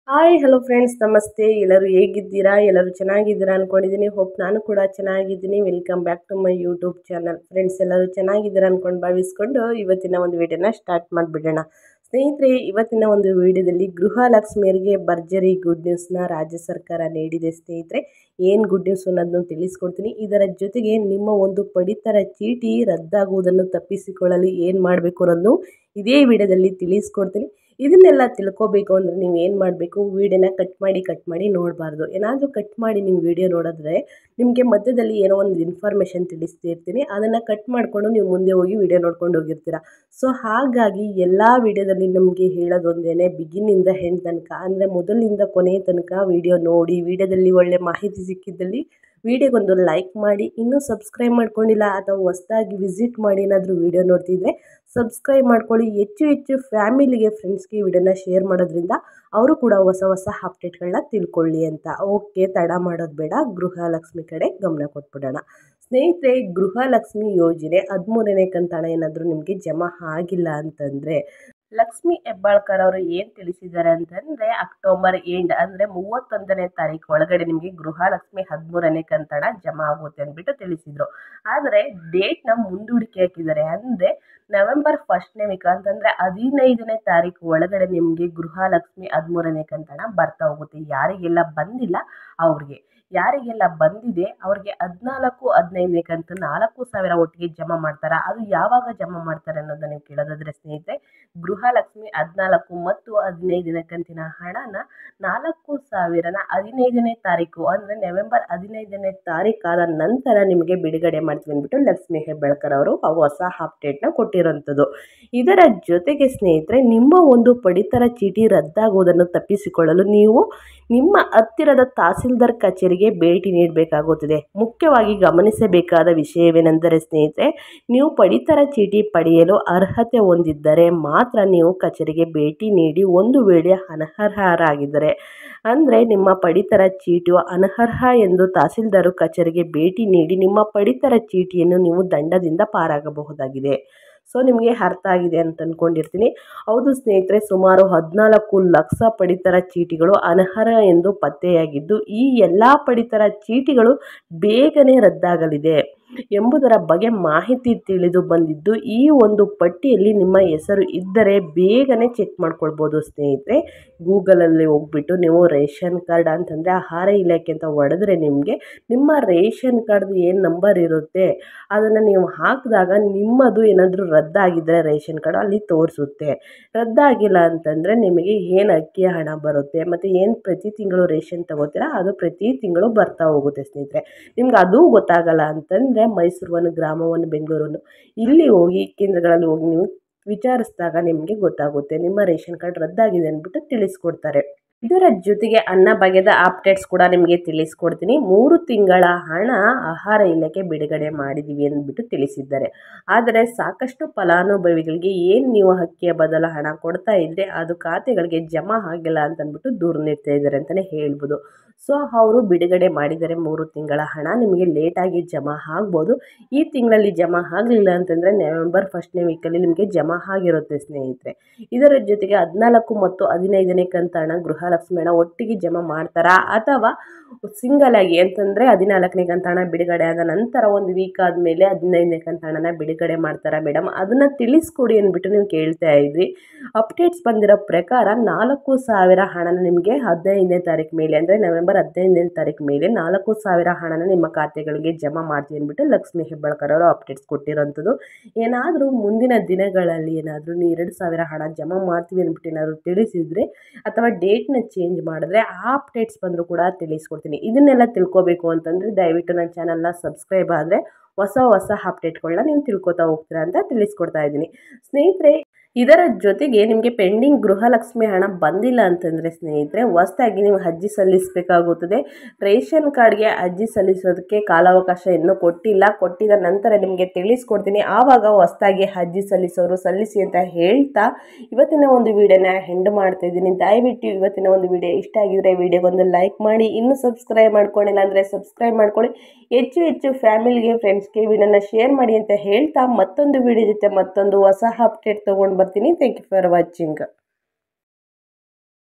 Hi hello friends, ನಮಸ್ತೆ. ಎಲ್ಲರೂ ಹೇಗಿದ್ದೀರಾ? ಎಲ್ಲರೂ ಚೆನ್ನಾಗಿದ್ದೀರಾ ಅಂದ್ಕೊಂಡಿದ್ದೀನಿ. ಹೋಪ್ ನಾನು ಕೂಡ ಚೆನ್ನಾಗಿದ್ದೀನಿ. Welcome back to my YouTube channel. Friends, ಎಲ್ಲರೂ ಚೆನ್ನಾಗಿದ್ದೀರಾ ಅಂದ್ಕೊಂಡು ಭಾವಿಸ್ಕೊಂಡು ಇವತ್ತಿನ ಒಂದು ವಿಡಿಯೋನ ಸ್ಟಾರ್ಟ್ ಮಾಡಿಬಿಡೋಣ. ಸ್ನೇಹಿತರೆ, ಇವತ್ತಿನ ಒಂದು ವಿಡಿಯೋದಲ್ಲಿ ಗೃಹಲಕ್ಷ್ಮಿಯರಿಗೆ ಭರ್ಜರಿ ಗುಡ್ ನ್ಯೂಸ್ನ ರಾಜ್ಯ ಸರ್ಕಾರ ನೀಡಿದೆ. ಸ್ನೇಹಿತರೆ, ಏನು ಗುಡ್ ನ್ಯೂಸ್ ಅನ್ನೋದನ್ನು ತಿಳಿಸ್ಕೊಡ್ತೀನಿ. ಇದರ ಜೊತೆಗೆ ನಿಮ್ಮ ಒಂದು ಪಡಿತರ ಚೀಟಿ ರದ್ದಾಗುವುದನ್ನು ತಪ್ಪಿಸಿಕೊಳ್ಳಲು ಏನು ಮಾಡಬೇಕು ಅನ್ನೋದನ್ನು ಇದೇ ವಿಡಿಯೋದಲ್ಲಿ ತಿಳಿಸ್ಕೊಡ್ತೀನಿ. ಇದನ್ನೆಲ್ಲ ತಿಳ್ಕೊಬೇಕು ಅಂದರೆ ನೀವು ಏನು ಮಾಡಬೇಕು, ವೀಡಿಯೋನ ಕಟ್ ಮಾಡಿ ನೋಡಬಾರ್ದು. ಏನಾದರೂ ಕಟ್ ಮಾಡಿ ನೀವು ವೀಡಿಯೋ ನೋಡಿದ್ರೆ ನಿಮಗೆ ಮಧ್ಯದಲ್ಲಿ ಏನೋ ಒಂದು ಇನ್ಫಾರ್ಮೇಷನ್ ತಿಳಿಸ್ತಿರ್ತೀನಿ, ಅದನ್ನು ಕಟ್ ಮಾಡಿಕೊಂಡು ನೀವು ಮುಂದೆ ಹೋಗಿ ವೀಡಿಯೋ ನೋಡ್ಕೊಂಡು ಹೋಗಿರ್ತೀರ. ಸೊ ಹಾಗಾಗಿ ಎಲ್ಲ ವೀಡಿಯೋದಲ್ಲಿ ನಮಗೆ ಹೇಳೋದೊಂದೇ, ಬಿಗಿನಿಂದ ಎಂಡ್ ತನಕ ಅಂದರೆ ಮೊದಲಿಂದ ಕೊನೆಯ ತನಕ ವೀಡಿಯೋ ನೋಡಿ. ವೀಡಿಯೋದಲ್ಲಿ ಒಳ್ಳೆ ಮಾಹಿತಿ ಸಿಕ್ಕಿದ್ದಲ್ಲಿ ವೀಡಿಯೋಗೊಂದು ಲೈಕ್ ಮಾಡಿ. ಇನ್ನೂ ಸಬ್ಸ್ಕ್ರೈಬ್ ಮಾಡ್ಕೊಂಡಿಲ್ಲ ಅಥವಾ ಹೊಸದಾಗಿ ವಿಸಿಟ್ ಮಾಡಿ ಏನಾದರೂ ವೀಡಿಯೋ ನೋಡ್ತಿದ್ರೆ ಸಬ್ಸ್ಕ್ರೈಬ್ ಮಾಡ್ಕೊಳ್ಳಿ. ಹೆಚ್ಚು ಫ್ಯಾಮಿಲಿಗೆ, ಫ್ರೆಂಡ್ಸ್ಗೆ ವಿಡಿಯೋನ ಶೇರ್ ಮಾಡೋದ್ರಿಂದ ಅವರು ಕೂಡ ಹೊಸ ಅಪ್ಡೇಟ್ಗಳನ್ನ ತಿಳ್ಕೊಳ್ಳಿ ಅಂತ. ಓಕೆ, ತಡ ಮಾಡೋದು ಬೇಡ, ಗೃಹಲಕ್ಷ್ಮಿ ಕಡೆ ಗಮನ ಕೊಟ್ಬಿಡೋಣ. ಸ್ನೇಹಿತರೆ, ಗೃಹಲಕ್ಷ್ಮಿ ಯೋಜನೆ 13ನೇ ಕಂತು ಏನಾದರೂ ನಿಮಗೆ ಜಮಾ ಆಗಿಲ್ಲ ಅಂತಂದರೆ ಲಕ್ಷ್ಮಿ ಹೆಬ್ಬಾಳ್ಕರ್ ಅವರು ಏನು ತಿಳಿಸಿದ್ದಾರೆ ಅಂತಂದರೆ ಅಕ್ಟೋಬರ್ ಎಂಡ್ ಅಂದರೆ 31ನೇ ತಾರೀಕು ಒಳಗಡೆ ನಿಮಗೆ ಗೃಹಲಕ್ಷ್ಮಿ 13ನೇ ಕಂತು ಜಮಾ ಆಗುತ್ತೆ ಅಂದ್ಬಿಟ್ಟು ತಿಳಿಸಿದರು. ಆದರೆ ಡೇಟ್ನ ಮುಂದೂಡಿಕೆ ಹಾಕಿದ್ದಾರೆ. ಅಂದರೆ ನವೆಂಬರ್ 1ನೇ ವೀಕ್ ಅಂತಂದರೆ 15ನೇ ತಾರೀಕು ಒಳಗಡೆ ನಿಮಗೆ ಗೃಹಲಕ್ಷ್ಮಿ 13ನೇ ಕಂತು ಬರ್ತಾ ಹೋಗುತ್ತೆ. ಯಾರಿಗೆಲ್ಲ ಬಂದಿಲ್ಲ ಅವ್ರಿಗೆ, ಯಾರಿಗೆಲ್ಲ ಬಂದಿದೆ ಅವ್ರಿಗೆ 14, 15ನೇ ಕಂತು 4,000 ಒಟ್ಟಿಗೆ ಜಮಾ ಮಾಡ್ತಾರೆ. ಅದು ಯಾವಾಗ ಜಮಾ ಮಾಡ್ತಾರೆ ಅನ್ನೋದನ್ನ ನೀವು ಕೇಳೋದಾದ್ರೆ ಸ್ನೇಹಿತರೆ, ಗೃಹಲಕ್ಷ್ಮಿ 14 ಮತ್ತು 15ನೇ ಕಂತಿನ ಹಣನ 4,000ನ 15ನೇ ತಾರೀಕು ಅಂದರೆ ನವೆಂಬರ್ 15ನೇ ತಾರೀಕಾದ ನಂತರ ನಿಮಗೆ ಬಿಡುಗಡೆ ಮಾಡ್ತೀವಿ ಅಂದ್ಬಿಟ್ಟು ಲಕ್ಷ್ಮಿ ಹೆಬ್ಬಾಳ್ಕರ್ ಅವರು ಹೊಸ ಅಪ್ಡೇಟ್ನ ಕೊಟ್ಟಿರೋಂಥದ್ದು. ಇದರ ಜೊತೆಗೆ ಸ್ನೇಹಿತರೆ, ನಿಮ್ಮ ಒಂದು ಪಡಿತರ ಚೀಟಿ ರದ್ದಾಗುವುದನ್ನು ತಪ್ಪಿಸಿಕೊಳ್ಳಲು ನೀವು ನಿಮ್ಮ ಹತ್ತಿರದ ತಹಸೀಲ್ದಾರ್ ಕಚೇರಿಗೆ ಭೇಟಿ ನೀಡಬೇಕಾಗುತ್ತದೆ. ಮುಖ್ಯವಾಗಿ ಗಮನಿಸಬೇಕಾದ ವಿಷಯವೇನೆಂದರೆ ಸ್ನೇಹಿತರೆ, ನೀವು ಪಡಿತರ ಚೀಟಿ ಪಡೆಯಲು ಅರ್ಹತೆ ಹೊಂದಿದ್ದರೆ ಮಾತ್ರ ನೀವು ಕಚೇರಿಗೆ ಭೇಟಿ ನೀಡಿ. ಒಂದು ವೇಳೆ ಅನರ್ಹರಾಗಿದ್ದರೆ ಅಂದರೆ ನಿಮ್ಮ ಪಡಿತರ ಚೀಟಿಯು ಅನರ್ಹ ಎಂದು ತಹಸೀಲ್ದಾರ್ ಕಚೇರಿಗೆ ಭೇಟಿ ನೀಡಿ ನಿಮ್ಮ ಪಡಿತರ ಚೀಟಿಯನ್ನು ನೀವು ದಂಡದಿಂದ ಪಾರಾಗಬಹುದಾಗಿದೆ. ಸೊ ನಿಮಗೆ ಅರ್ಥ ಆಗಿದೆ ಅಂತ ಅಂದ್ಕೊಂಡಿರ್ತೀನಿ. ಹೌದು ಸ್ನೇಹಿತರೆ, ಸುಮಾರು 14 ಲಕ್ಷ ಪಡಿತರ ಚೀಟಿಗಳು ಅನರ್ಹ ಎಂದು ಪತ್ತೆಯಾಗಿದ್ದು ಈ ಎಲ್ಲ ಪಡಿತರ ಚೀಟಿಗಳು ಬೇಗನೆ ರದ್ದಾಗಲಿದೆ ಎಂಬುದರ ಬಗ್ಗೆ ಮಾಹಿತಿ ತಿಳಿದು ಬಂದಿದ್ದು, ಈ ಒಂದು ಪಟ್ಟಿಯಲ್ಲಿ ನಿಮ್ಮ ಹೆಸರು ಇದ್ದರೆ ಬೇಗನೆ ಚೆಕ್ ಮಾಡ್ಕೊಳ್ಬೋದು ಸ್ನೇಹಿತರೆ. ಗೂಗಲಲ್ಲಿ ಹೋಗ್ಬಿಟ್ಟು ನೀವು ರೇಷನ್ ಕಾರ್ಡ್ ಅಂತಂದರೆ ಆಹಾರ ಇಲಾಖೆ ಅಂತ ಹೊಡೆದ್ರೆ ನಿಮಗೆ ನಿಮ್ಮ ರೇಷನ್ ಕಾರ್ಡ್ದು ಏನು ನಂಬರ್ ಇರುತ್ತೆ ಅದನ್ನು ನೀವು ಹಾಕಿದಾಗ ನಿಮ್ಮದು ಏನಾದರೂ ರದ್ದಾಗಿದ್ದರೆ ರೇಷನ್ ಕಾರ್ಡ್ ಅಲ್ಲಿ ತೋರಿಸುತ್ತೆ. ರದ್ದಾಗಿಲ್ಲ ಅಂತಂದರೆ ನಿಮಗೆ ಏನು ಅಕ್ಕಿ ಹಣ ಬರುತ್ತೆ ಮತ್ತು ಏನು ಪ್ರತಿ ತಿಂಗಳು ರೇಷನ್ ತಗೋತೀರಾ ಅದು ಪ್ರತಿ ತಿಂಗಳು ಬರ್ತಾ ಹೋಗುತ್ತೆ ಸ್ನೇಹಿತರೆ. ನಿಮ್ಗೆ ಅದು ಗೊತ್ತಾಗಲ್ಲ ಅಂತಂದರೆ ಮೈಸೂರು ಗ್ರಾಮವನ್ನು ಬೆಂಗಳೂರನ್ನು ಇಲ್ಲಿ ಹೋಗಿ ಕೇಂದ್ರಗಳಲ್ಲಿ ಹೋಗಿ ನೀವು ವಿಚಾರಿಸಿದಾಗ ನಿಮಗೆ ಗೊತ್ತಾಗುತ್ತೆ, ನಿಮ್ಮ ರೇಷನ್ ಕಾರ್ಡ್ ರದ್ದಾಗಿದೆ ಅಂದ್ಬಿಟ್ಟು ತಿಳಿಸ್ಕೊಡ್ತಾರೆ. ಇದರ ಜೊತೆಗೆ ಅನ್ನಭಾಗ್ಯದ ಅಪ್ಡೇಟ್ಸ್ ಕೂಡ ನಿಮಗೆ ತಿಳಿಸ್ಕೊಡ್ತೀನಿ. 3 ತಿಂಗಳ ಹಣ ಆಹಾರ ಇಲಾಖೆ ಬಿಡುಗಡೆ ಮಾಡಿದ್ದೀವಿ ಅಂದ್ಬಿಟ್ಟು ತಿಳಿಸಿದ್ದಾರೆ. ಆದರೆ ಸಾಕಷ್ಟು ಫಲಾನುಭವಿಗಳಿಗೆ ಏನು ನೀವು ಅಕ್ಕಿಯ ಬದಲು ಹಣ ಕೊಡ್ತಾ ಇದ್ರೆ ಅದು ಖಾತೆಗಳಿಗೆ ಜಮಾ ಆಗಿಲ್ಲ ಅಂತಂದ್ಬಿಟ್ಟು ದೂರು ನೀಡ್ತಾ ಇದ್ದಾರೆ ಅಂತಲೇ ಹೇಳ್ಬೋದು. ಸೊ ಅವರು ಬಿಡುಗಡೆ ಮಾಡಿದರೆ 3 ತಿಂಗಳ ಹಣ ನಿಮಗೆ ಲೇಟಾಗಿ ಜಮಾ ಆಗ್ಬೋದು. ಈ ತಿಂಗಳಲ್ಲಿ ಜಮಾ ಆಗಲಿಲ್ಲ ಅಂತಂದರೆ ನವೆಂಬರ್ 1ನೇ ವೀಕಲ್ಲಿ ನಿಮಗೆ ಜಮಾ ಆಗಿರುತ್ತೆ ಸ್ನೇಹಿತರೆ. ಇದರ ಜೊತೆಗೆ 14 ಮತ್ತು 15ನೇ ಕಂತು ಹಣ ಗೃಹಲಕ್ಷ್ಮಿ ಹಣ ಒಟ್ಟಿಗೆ ಜಮಾ ಮಾಡ್ತಾರಾ ಅಥವಾ ಸಿಂಗಲ್ ಆಗಿ ಅಂತಂದರೆ 14ನೇ ಕಂತು ಹಣ ಬಿಡುಗಡೆ ಆದ ನಂತರ ಒಂದು ವೀಕ್ ಆದಮೇಲೆ 15ನೇ ಕಂತು ಹಣನ ಬಿಡುಗಡೆ ಮಾಡ್ತಾರಾ ಮೇಡಮ್, ಅದನ್ನು ತಿಳಿಸ್ಕೊಡಿ ಅಂದ್ಬಿಟ್ಟು ನೀವು ಕೇಳ್ತಾ ಇದ್ರಿ. ಅಪ್ಡೇಟ್ಸ್ ಬಂದಿರೋ ಪ್ರಕಾರ 4,000 ಹಣನ ನಿಮಗೆ 15ನೇ ತಾರೀಕು ಮೇಲೆ ಅಂದರೆ ನವೆಂಬರ್ 15ನೇ ತಾರೀಕು ಮೇಲೆ 4,000 ಹಣನ ನಿಮ್ಮ ಖಾತೆಗಳಿಗೆ ಜಮಾ ಮಾಡ್ತೀವಿ ಅಂದ್ಬಿಟ್ಟು ಲಕ್ಷ್ಮಿ ಹೆಬ್ಬಾಳ್ಕರ್ ಅವರು ಅಪ್ಡೇಟ್ಸ್ ಕೊಟ್ಟಿರೋಂಥದ್ದು. ಏನಾದರೂ ಮುಂದಿನ ದಿನಗಳಲ್ಲಿ ಏನಾದರೂ ನೀವು 2,000 ಹಣ ಜಮಾ ಮಾಡ್ತೀವಿ ಅಂದ್ಬಿಟ್ಟು ಏನಾದರೂ ತಿಳಿಸಿದರೆ ಅಥವಾ ಡೇಟ್ನ ಚೇಂಜ್ ಮಾಡಿದ್ರೆ ಆ ಅಪ್ಡೇಟ್ಸ್ ಬಂದರೂ ಕೂಡ ತಿಳಿಸ್ಕೊಡ್ತೀನಿ. ಇದನ್ನೆಲ್ಲ ತಿಳ್ಕೊಬೇಕು ಅಂತಂದರೆ ದಯವಿಟ್ಟು ನನ್ನ ಚಾನಲ್ನ ಸಬ್ಸ್ಕ್ರೈಬ್ ಆದರೆ ಹೊಸ ಅಪ್ಡೇಟ್ಗಳನ್ನ ನೀವು ತಿಳ್ಕೊತಾ ಹೋಗ್ತೀರಾ ಅಂತ ತಿಳಿಸ್ಕೊಡ್ತಾ ಇದ್ದೀನಿ ಸ್ನೇಹಿತರೆ. ಇದರ ಜೊತೆಗೆ ನಿಮಗೆ ಪೆಂಡಿಂಗ್ ಗೃಹಲಕ್ಷ್ಮಿ ಹಣ ಬಂದಿಲ್ಲ ಅಂತಂದರೆ ಸ್ನೇಹಿತರೆ, ಹೊಸದಾಗಿ ನೀವು ಅರ್ಜಿ ಸಲ್ಲಿಸಬೇಕಾಗುತ್ತದೆ. ರೇಷನ್ ಕಾರ್ಡ್ಗೆ ಅರ್ಜಿ ಸಲ್ಲಿಸೋದಕ್ಕೆ ಕಾಲಾವಕಾಶ ಇನ್ನೂ ಕೊಟ್ಟಿದ ನಂತರ ನಿಮಗೆ ತಿಳಿಸ್ಕೊಡ್ತೀನಿ. ಆವಾಗ ಹೊಸದಾಗಿ ಅರ್ಜಿ ಸಲ್ಲಿಸೋರು ಸಲ್ಲಿಸಿ ಅಂತ ಹೇಳ್ತಾ ಇವತ್ತಿನ ಒಂದು ವಿಡಿಯೋನ ಎಂಡ್ ಮಾಡ್ತಾ ಇದ್ದೀನಿ. ದಯವಿಟ್ಟು ಇವತ್ತಿನ ಒಂದು ವಿಡಿಯೋ ಇಷ್ಟ ಆಗಿದ್ರೆ ವಿಡಿಯೋಗೊಂದು ಲೈಕ್ ಮಾಡಿ. ಇನ್ನೂ ಸಬ್ಸ್ಕ್ರೈಬ್ ಮಾಡ್ಕೊಂಡಿಲ್ಲ ಅಂದರೆ ಸಬ್ಸ್ಕ್ರೈಬ್ ಮಾಡ್ಕೊಳ್ಳಿ. ಹೆಚ್ಚು ಫ್ಯಾಮಿಲಿಗೆ, ಫ್ರೆಂಡ್ಸ್ಗೆ ವಿಡಿಯೋನ ಶೇರ್ ಮಾಡಿ ಅಂತ ಹೇಳ್ತಾ ಮತ್ತೊಂದು ವಿಡಿಯೋ ಜೊತೆ ಮತ್ತೊಂದು ಹೊಸ ಅಪ್ಡೇಟ್ ತೊಗೊಂಡು ಬರ್ತೀನಿ. Thank you for watching.